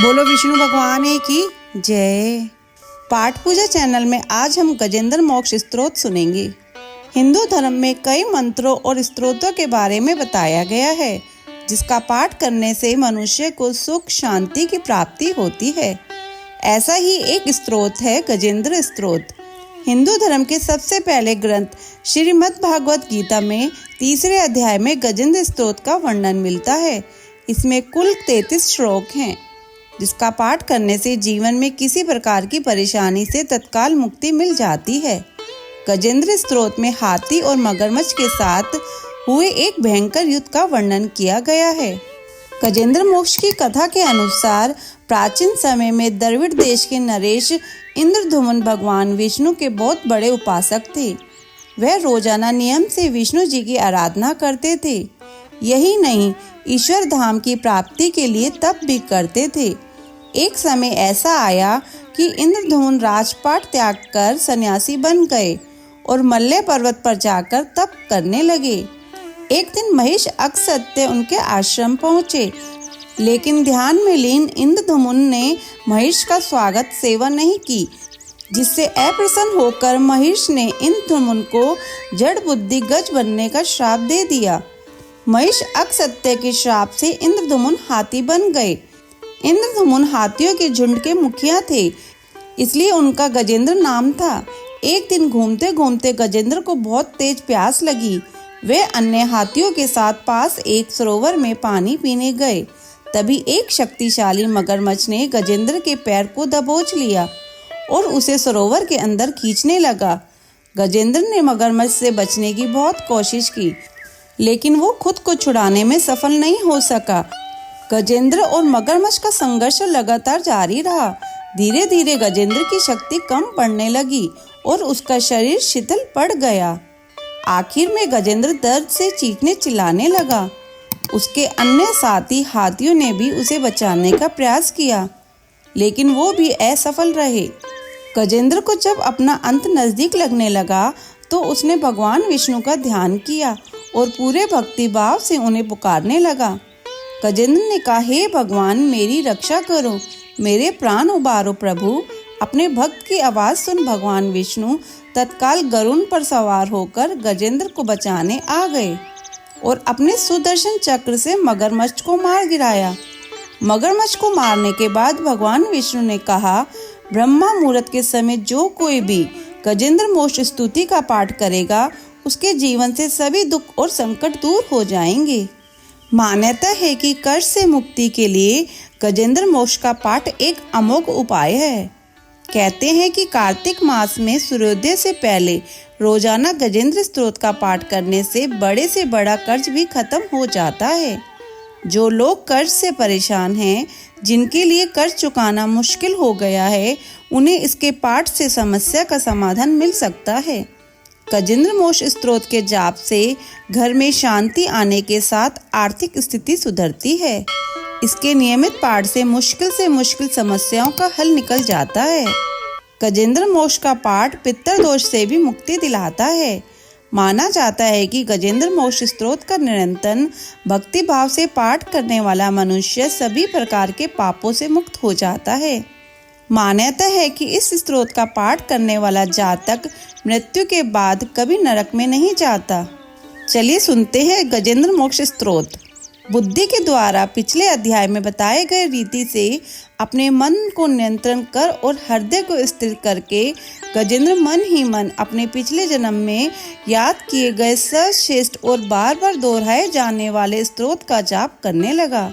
बोलो विष्णु भगवान की जय। पाठ पूजा चैनल में आज हम गजेंद्र मोक्ष स्तोत्र सुनेंगे। हिंदू धर्म में कई मंत्रों और स्तोत्रों के बारे में बताया गया है, जिसका पाठ करने से मनुष्य को सुख शांति की प्राप्ति होती है। ऐसा ही एक स्तोत्र है गजेंद्र स्तोत्र। हिंदू धर्म के सबसे पहले ग्रंथ श्रीमद् भागवत गीता में 3 अध्याय में गजेंद्र स्तोत्र का वर्णन मिलता है। इसमें कुल 33 श्लोक हैं, जिसका पाठ करने से जीवन में किसी प्रकार की परेशानी से तत्काल मुक्ति मिल जाती है। गजेंद्र स्तोत्र में हाथी और मगरमच्छ के साथ हुए एक भयंकर युद्ध का वर्णन किया गया है। गजेंद्र मोक्ष की कथा के अनुसार प्राचीन समय में द्रविड़ देश के नरेश इंद्रद्युम्न भगवान विष्णु के बहुत बड़े उपासक थे। वह रोजाना नियम से विष्णु जी की आराधना करते थे। यही नहीं, ईश्वर धाम की प्राप्ति के लिए तप भी करते थे। एक समय ऐसा आया कि इंद्रद्युम्न राजपाट त्याग कर सन्यासी बन गए और मल्य पर्वत पर जाकर तप करने लगे। एक दिन महिष अकसत्य उनके आश्रम पहुँचे, लेकिन ध्यान में लीन इंद्रद्युम्न ने महिष का स्वागत सेवा नहीं की, जिससे अप्रसन्न होकर महिष ने इंद्रद्युम्न को जड़ बुद्धि गज बनने का श्राप दे दिया। महिष अकसत्य के श्राप से इंद्रद्युम्न हाथी बन गए। इंद्रद्युम्न हाथियों के झुंड के मुखिया थे, इसलिए उनका गजेंद्र नाम था। एक दिन घूमते घूमते गजेंद्र को बहुत तेज प्यास लगी। वे अन्य हाथियों के साथ पास एक सरोवर में पानी पीने गए। तभी एक शक्तिशाली मगरमच्छ ने गजेंद्र के पैर को दबोच लिया और उसे सरोवर के अंदर खींचने लगा। गजेंद्र ने मगरमच्छ से बचने की बहुत कोशिश की, लेकिन वो खुद को छुड़ाने में सफल नहीं हो सका। गजेंद्र और मगरमच्छ का संघर्ष लगातार जारी रहा। धीरे धीरे गजेंद्र की शक्ति कम पड़ने लगी और उसका शरीर शिथिल पड़ गया। आखिर में गजेंद्र दर्द से चीखने चिल्लाने लगा। उसके अन्य साथी हाथियों ने भी उसे बचाने का प्रयास किया, लेकिन वो भी असफल रहे। गजेंद्र को जब अपना अंत नजदीक लगने लगा तो उसने भगवान विष्णु का ध्यान किया और पूरे भक्ति भाव से उन्हें पुकारने लगा। गजेंद्र ने कहा, हे भगवान, मेरी रक्षा करो, मेरे प्राण उबारो प्रभु। अपने भक्त की आवाज सुन भगवान विष्णु तत्काल गरुड़ पर सवार होकर गजेंद्र को बचाने आ गए और अपने सुदर्शन चक्र से मगरमच्छ को मार गिराया। मगरमच्छ को मारने के बाद भगवान विष्णु ने कहा, ब्रह्मा मुहूर्त के समय जो कोई भी गजेंद्र मोक्ष स्तुति का पाठ करेगा, उसके जीवन से सभी दुख और संकट दूर हो जाएंगे। मान्यता है कि कष्ट से मुक्ति के लिए गजेंद्र मोक्ष का पाठ एक अमोघ उपाय है। कहते हैं कि कार्तिक मास में सूर्योदय से पहले रोजाना गजेंद्र स्तोत्र का पाठ करने से बड़ा कर्ज भी खत्म हो जाता है। जो लोग कर्ज से परेशान हैं, जिनके लिए कर्ज चुकाना मुश्किल हो गया है, उन्हें इसके पाठ से समस्या का समाधान मिल सकता है। गजेंद्र मोक्ष स्तोत्र के जाप से घर में शांति आने के साथ आर्थिक स्थिति सुधरती है। इसके नियमित पाठ से मुश्किल समस्याओं का हल निकल जाता है। गजेंद्र मोक्ष का पाठ पितृ दोष से भी मुक्ति दिलाता है। माना जाता है कि गजेंद्र मोक्ष स्तोत्र का निरंतर भक्ति भाव से पाठ करने वाला मनुष्य सभी प्रकार के पापों से मुक्त हो जाता है। मान्यता है कि इस स्तोत्र का पाठ करने वाला जातक मृत्यु के बाद कभी नरक में नहीं जाता। चलिए सुनते हैं गजेंद्र मोक्ष स्तोत्र। बुद्धि के द्वारा पिछले अध्याय में बताए गए रीति से अपने मन को नियंत्रण कर और हृदय को स्थिर करके गजेंद्र मन ही मन अपने पिछले जन्म में याद किए गए सर्वश्रेष्ठ और बार बार दोहराए जाने वाले स्तोत्र का जाप करने लगा।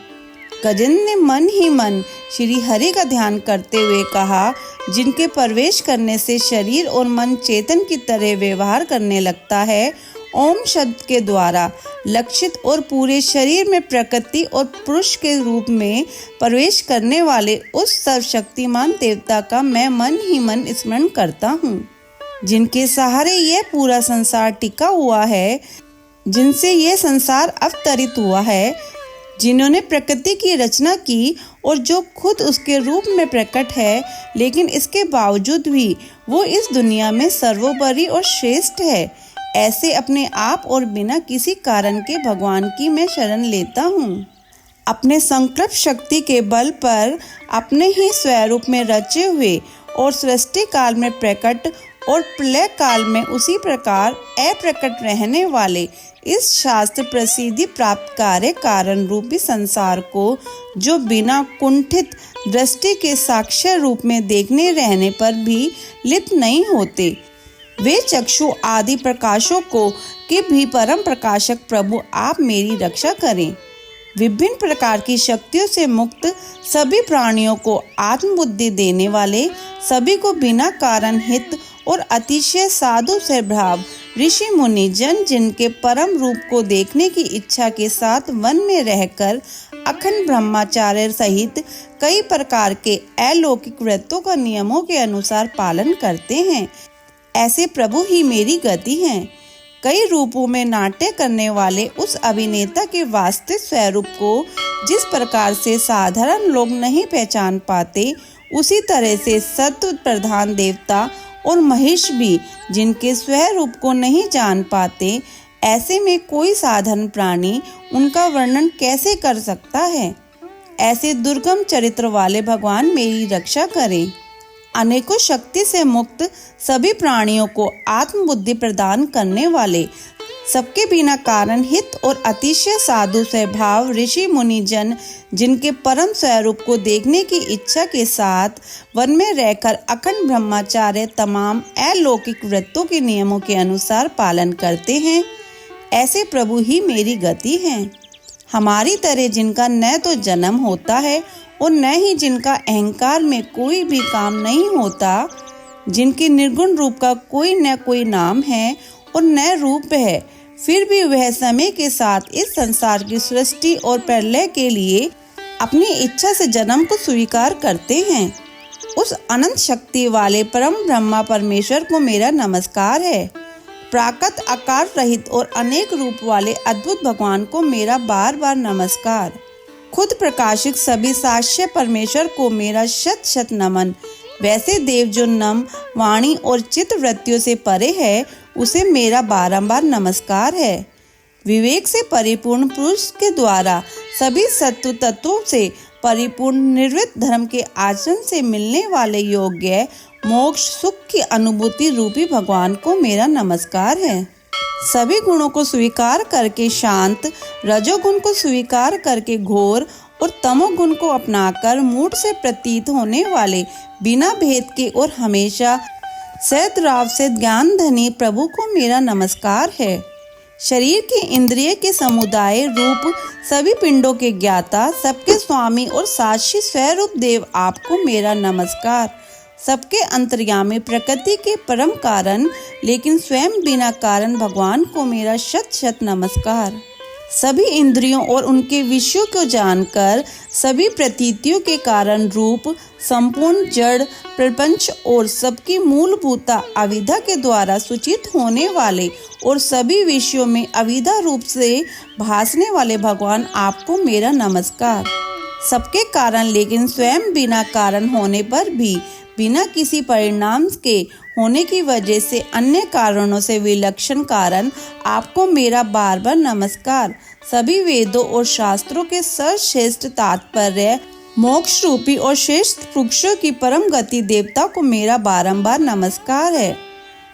गजेंद्र ने मन ही मन श्री हरि का ध्यान करते हुए कहा, जिनके प्रवेश करने से शरीर और मन चेतन की तरह व्यवहार करने लगता है। ओम शब्द के द्वारा लक्षित और पूरे शरीर में प्रकृति और पुरुष के रूप में प्रवेश करने वाले उस सर्वशक्तिमान देवता का मैं मन ही मन स्मरण करता हूँ, जिनके सहारे यह पूरा संसार टिका हुआ है, जिनसे यह संसार अवतरित हुआ है, जिन्होंने प्रकृति की रचना की और जो खुद उसके रूप में प्रकट है, लेकिन इसके बावजूद भी वो इस दुनिया में सर्वोपरि और श्रेष्ठ है। ऐसे अपने आप और बिना किसी कारण के भगवान की मैं शरण लेता हूँ। अपने संकल्प शक्ति के बल पर अपने ही स्वरूप में रचे हुए और सृष्टि काल में प्रकट और प्रलय काल में उसी प्रकार अप्रकट रहने वाले इस शास्त्र प्रसिद्धि प्राप्त कार्य कारण रूपी संसार को, जो बिना कुंठित दृष्टि के साक्ष्य रूप में देखने रहने पर भी लिप्त नहीं होते, वे चक्षु आदि प्रकाशों को के भी परम प्रकाशक प्रभु आप मेरी रक्षा करें। विभिन्न प्रकार की शक्तियों से मुक्त सभी प्राणियों को आत्मबुद्धि देने वाले, सभी को बिना कारण हित और अतिशय साधु स्वभाव ऋषि मुनि जन जिनके परम रूप को देखने की इच्छा के साथ वन में रहकर अखंड ब्रह्मचार्य सहित कई प्रकार के अलौकिक व्रतों का नियमों के अनुसार पालन करते हैं, ऐसे प्रभु ही मेरी गति हैं। कई रूपों में नाट्य करने वाले उस अभिनेता के वास्तविक स्वरूप को जिस प्रकार से साधारण लोग नहीं पहचान पाते, उसी तरह से सत्व प्रधान देवता और महेश भी जिनके स्वरूप को नहीं जान पाते, ऐसे में कोई साधारण प्राणी उनका वर्णन कैसे कर सकता है। ऐसे दुर्गम चरित्र वाले भगवान मेरी रक्षा करें। अनेकों शक्ति से मुक्त सभी प्राणियों को आत्मबुद्धि प्रदान करने वाले, सबके बिना कारण हित और अतिशय साधु स्वभाव ऋषि मुनि जन जिनके परम स्वरूप को देखने की इच्छा के साथ वन में रहकर अखंड ब्रह्मचार्य तमाम अलौकिक व्रतों के नियमों के अनुसार पालन करते हैं, ऐसे प्रभु ही मेरी गति हैं। हमारी तरह जिनका न तो जन्म होता है और न ही जिनका अहंकार में कोई भी काम नहीं होता, जिनके निर्गुण रूप का कोई न कोई नाम है और न रूप है, फिर भी वह समय के साथ इस संसार की सृष्टि और प्रलय के लिए अपनी इच्छा से जन्म को स्वीकार करते हैं, उस अनंत शक्ति वाले परम ब्रह्मा परमेश्वर को मेरा नमस्कार है। प्राकृत आकार रहित और अनेक रूप वाले अद्भुत भगवान को मेरा बार बार नमस्कार। खुद प्रकाशित सभी साक्ष्य परमेश्वर को मेरा शत शत नमन। वैसे देव जो नम वाणी और चित्त वृत्तियों से परे है, उसे मेरा बारंबार नमस्कार है। विवेक से परिपूर्ण पुरुष के द्वारा सभी सत्व तत्वों से परिपूर्ण निर्वृत्त धर्म के आचरण से मिलने वाले योग्य मोक्ष सुख की अनुभूति रूपी भगवान को मेरा नमस्कार है। सभी गुणों को स्वीकार करके शांत, रजोगुण को स्वीकार करके घोर और तमोगुण को अपनाकर मूढ़ से प्रतीत होने वाले बिना भेद के और हमेशा सद्भाव से ज्ञान धनी प्रभु को मेरा नमस्कार है। शरीर के इंद्रिय के समुदाय रूप सभी पिंडों के ज्ञाता, सबके स्वामी और साक्षी स्वरूप देव आपको मेरा नमस्कार। सबके अंतर्यामी प्रकृति के परम कारण लेकिन स्वयं बिना कारण भगवान को मेरा शत शत नमस्कार। सभी इंद्रियों और उनके विषयों को जानकर सभी प्रतीतियों के कारण रूप संपूर्ण जड़ प्रपंच और सबकी मूलभूता अविद्या के द्वारा सूचित होने वाले और सभी विषयों में अविद्या रूप से भासने वाले भगवान आपको मेरा नमस्कार। सबके कारण लेकिन स्वयं बिना कारण होने पर भी बिना किसी परिणाम के होने की वजह से अन्य कारणों से विलक्षण कारण आपको मेरा बार बार नमस्कार। सभी वेदों और शास्त्रों के सर्वश्रेष्ठ तात्पर्य मोक्ष रूपी और श्रेष्ठ पुरुषों की परम गति देवता को मेरा बारंबार नमस्कार है।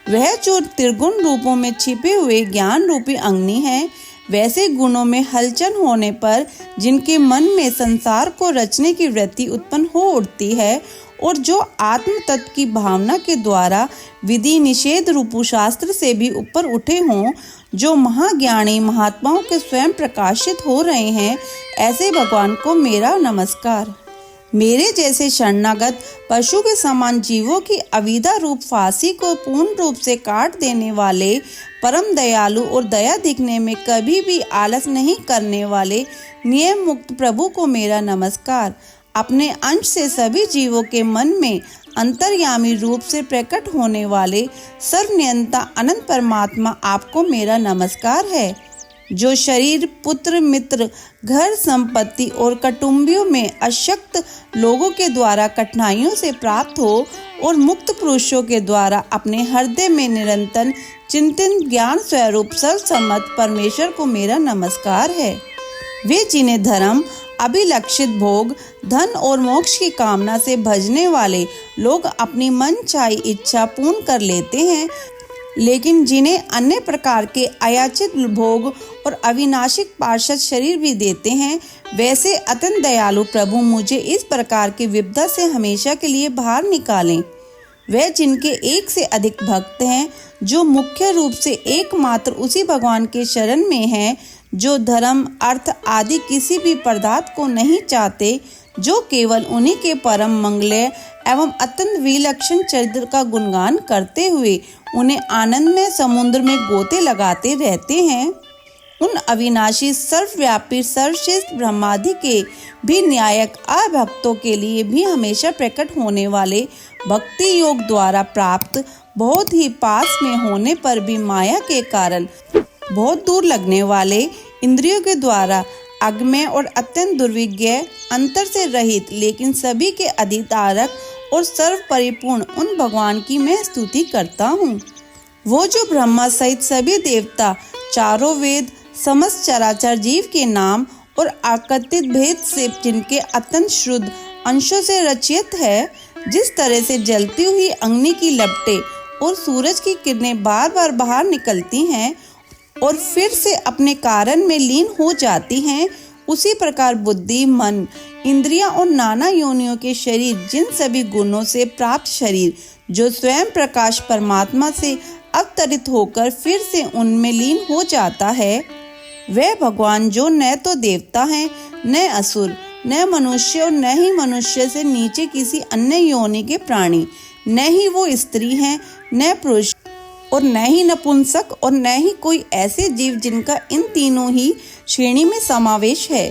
वह जो त्रिगुण रूपों में छिपे हुए ज्ञान रूपी अग्नि है, वैसे गुणों में हलचल होने पर जिनके मन में संसार को रचने की वृत्ति उत्पन्न हो उठती है और जो आत्म तत्व की भावना के द्वारा विधि निषेध रूपु शास्त्र से भी ऊपर उठे हों, जो महाज्ञानी महात्माओं के स्वयं प्रकाशित हो रहे हैं, ऐसे भगवान को मेरा नमस्कार। मेरे जैसे शरणागत पशु के समान जीवों की अविद्या रूप फांसी को पूर्ण रूप से काट देने वाले परम दयालु और दया दिखने में कभी भी आलस नहीं करने वाले नियम मुक्त प्रभु को मेरा नमस्कार। अपने अंश से सभी जीवों के मन में अंतर्यामी रूप से प्रकट होने वाले सर्वनियंता अनंत परमात्मा आपको मेरा नमस्कार है। जो शरीर पुत्र मित्र घर संपत्ति और कुटुंबियों में अशक्त लोगों के द्वारा कठिनाइयों से प्राप्त हो और मुक्त पुरुषों के द्वारा अपने हृदय में निरंतर चिंतन ज्ञान स्वरूप सर्वसम्मत परमेश्वर को मेरा नमस्कार है। वे जिन्हें धर्म अभिलक्षित भोग, धन और मोक्ष की कामना से भजने वाले लोग अपनी मनचाही इच्छा पूर्ण कर लेते हैं, लेकिन जिन्हें अन्य प्रकार के अयाचित भोग और अविनाशी पार्षद शरीर भी देते हैं, वैसे अत्यंत दयालु प्रभु मुझे इस प्रकार की विपदा से हमेशा के लिए बाहर निकालें। वे जिनके एक से अधिक भक्त हैं, जो मुख्य रूप से एकमात्र उसी भगवान के शरण में हैं, जो धर्म, अर्थ आदि किसी भी पदार्थ को नहीं चाहते, जो केवल उन्हीं के परम मंगलय एवं अत्यंत विलक्षण चरित्र का गुणगान करते हुए उन्हें आनंदमय समुद्र में गोते लगाते रहते हैं, उन अविनाशी, सर्वव्यापी, सर्वश्रेष्ठ ब्रह्मादि के भी न्यायक अभक्तों के लिए भी हमेशा प्रकट होने वाले भक्ति योग द्वारा प्राप्त, बहुत ही पास में होने पर भी माया के कारण बहुत दूर लगने वाले, इंद्रियों के द्वारा अज्ञेय और अत्यंत दुर्विज्ञ, अंतर से रहित लेकिन सभी के अधिकारक और सर्व परिपूर्ण उन भगवान की मैं स्तुति करता हूँ। वो जो ब्रह्मा सहित सभी देवता, चारों वेद, समस्त चराचर जीव के नाम और आकृतिक भेद से जिनके अत्यंत शुद्ध अंशों से रचित है, जिस तरह से जलती हुई अग्नि की लपटें और सूरज की किरणें बार बार बाहर निकलती हैं और फिर से अपने कारण में लीन हो जाती हैं, उसी प्रकार बुद्धि, मन, इंद्रियां और नाना योनियों के शरीर, जिन सभी गुणों से प्राप्त शरीर जो स्वयं प्रकाश परमात्मा से अवतरित होकर फिर से उनमें लीन हो जाता है, वह भगवान जो न तो देवता हैं, न असुर, न मनुष्य और न ही मनुष्य से नीचे किसी अन्य योनि के प्राणी, न ही वो स्त्री हैं, न पुरुष और न ही नपुंसक और न ही कोई ऐसे जीव जिनका इन तीनों ही श्रेणी में समावेश है।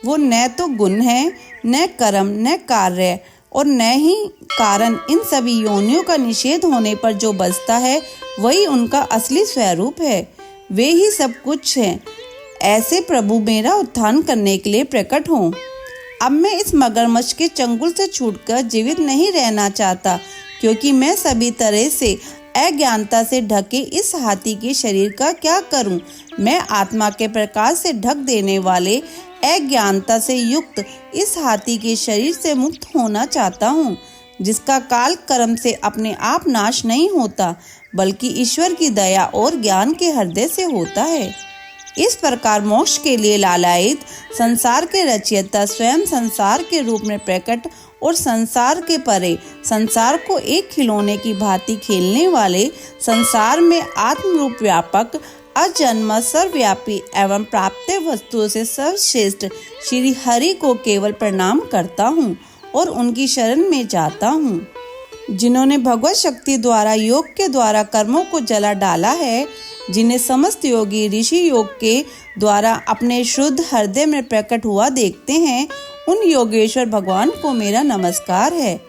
वो न तो गुण है, न कर्म, न कार्य और न ही कारण। इन सभी योनियों का निषेध होने पर जो बचता है, वही उनका असली स्वरूप है। वे ही सब कुछ हैं। ऐसे प्रभु मेरा उत्थान करने के लिए प्रकट हों। अब मैं इस मगरमच्छ के चंगुल से छूटकर जीवित नहीं रहना चाहता, क्योंकि मैं सभी तरह से अज्ञानता से ढके इस हाथी के शरीर का क्या करूं? मैं आत्मा के प्रकाश से ढक देने वाले अज्ञानता से युक्त इस हाथी के शरीर से मुक्त होना चाहता हूं, जिसका काल कर्म से अपने आप नाश नहीं होता, बल्कि ईश्वर की दया और ज्ञान के हृदय से होता है। इस प्रकार मोक्ष के लिए लालायित संसार के रचयिता स्वयं संसार के रूप में प्रकट और संसार के परे संसार को एक खिलौने की भांति खेलने वाले, संसार में आत्म रूप व्यापक, अजन्मा, सर्वव्यापी एवं प्राप्त वस्तुओं से सर्वश्रेष्ठ श्री हरि को केवल प्रणाम करता हूँ और उनकी शरण में जाता हूँ, जिन्होंने भगवत शक्ति द्वारा योग के द्वारा कर्मों को जला डाला है, जिन्हें समस्त योगी ऋषि योग के द्वारा अपने शुद्ध हृदय में प्रकट हुआ देखते हैं। उन योगेश्वर भगवान को मेरा नमस्कार है।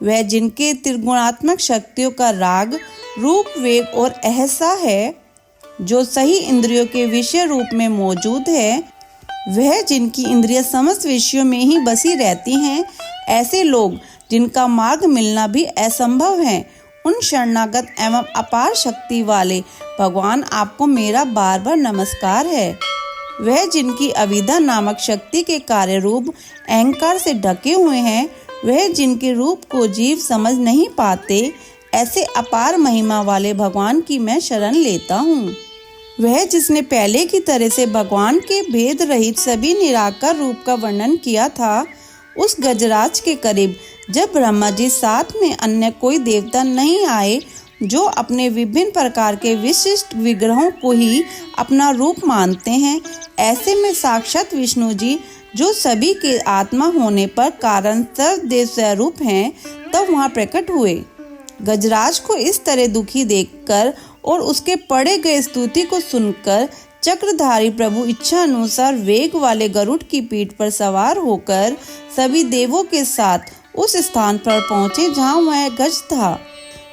वह जिनके त्रिगुणात्मक शक्तियों का राग, रूप, वेग और अहसा है, जो सही इंद्रियों के विषय रूप में मौजूद है, वह जिनकी इंद्रियां समस्त विषयों में ही बसी रहती हैं, ऐसे लोग जिनका मार्ग मिलना भी असंभव है, उन शरणागत एवं अपार शक्ति वाले भगवान आपको मेरा बार बार नमस्कार है। वह जिनकी अविद्या नामक शक्ति के कार्य रूप अहंकार से ढके हुए हैं, वह जिनके रूप को जीव समझ नहीं पाते, ऐसे अपार महिमा वाले भगवान की मैं शरण लेता हूँ। वह जिसने पहले की तरह से भगवान के भेद रहित सभी निराकार रूप का वर्णन किया था, उस गजराज के करीब जब ब्रह्मा जी साथ में अन्य कोई देवता नहीं आए, जो अपने विभिन्न प्रकार के विशिष्ट विग्रहों को ही अपना रूप मानते हैं, ऐसे में साक्षात विष्णु जी, जो सभी के आत्मा होने पर कारण सर्वदेव स्वरूप हैं, तब वहाँ प्रकट हुए। गजराज को इस तरह दुखी देखकर और उसके पढ़े गए स्तुति को सुनकर चक्रधारी प्रभु इच्छा अनुसार वेग वाले गरुड़ की पीठ पर सवार होकर सभी देवों के साथ उस स्थान पर पहुंचे जहां वह गज था।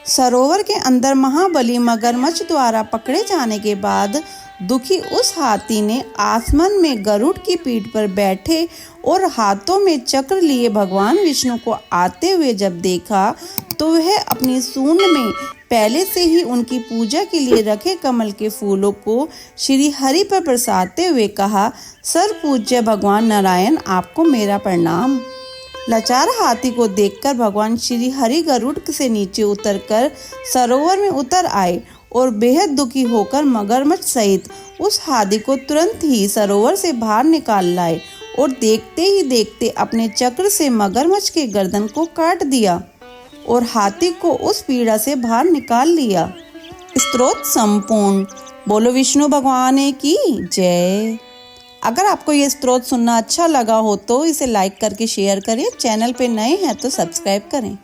सरोवर के अंदर महाबली मगरमच्छ द्वारा पकड़े जाने के बाद दुखी उस हाथी ने आसमान में गरुड़ की पीठ पर बैठे और हाथों में चक्र लिए भगवान विष्णु को आते हुए जब देखा, तो वह अपनी सूंड में पहले से ही उनकी पूजा के लिए रखे कमल के फूलों को श्री हरि पर बरसाते हुए कहा, सर्वपूज्य भगवान नारायण, आपको मेरा प्रणाम। लाचार हाथी को देखकर भगवान श्री हरि गरुड़ से नीचे उतरकर सरोवर में उतर आए और बेहद दुखी होकर मगरमच्छ सहित उस हाथी को तुरंत ही सरोवर से बाहर निकाल लाए और देखते ही देखते अपने चक्र से मगरमच्छ के गर्दन को काट दिया और हाथी को उस पीड़ा से बाहर निकाल लिया। स्तोत्र संपूर्ण। बोलो विष्णु भगवान की जय। अगर आपको ये स्तोत्र सुनना अच्छा लगा हो तो इसे लाइक करके शेयर करें। चैनल पे नए हैं तो सब्सक्राइब करें।